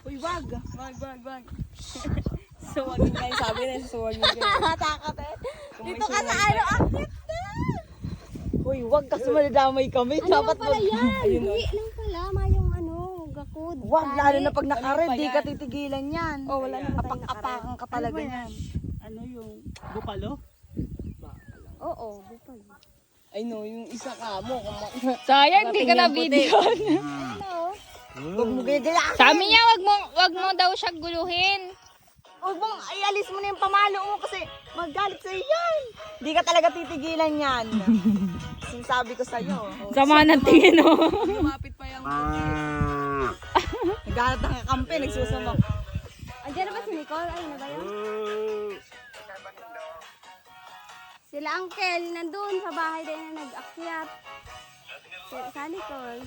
Uy, wag. Wag. Suwagin nga yung sabi na, suwagin ka. Takot eh. Dito ka sa ano, akit na. Uy, wag kasi madadamay kami. Ano Dapat pala yan? Ayun, Hindi lang pala, mayong ano, gakod. wag, lalo na pag nakared, Ano pa di yan? ka titigilan yan. Oh, wala naman tayong Apak-apakan ka talaga Ano ba yan. Ano yung bupalo? Oo, bupal. Ay no, yung isa ka mo. Sayang, di ka na video. Hello? Huwag mo gagala. Sabi niya, wag mo daw siya guluhin. Huwag mong ialis mo na yung pamalo mo kasi magalit sa'yo yan. Di ka talaga titigilan yan. Sinasabi ko sa'yo. Sama ng tingin, oh. Lumapit pa yung Naghanap ng kakampi, nagsusumok. Andiyan na ba si Nicole? Ayun na ba yun? Sila Uncle, nandun sa bahay din na nag-akyat. Sa Nicole.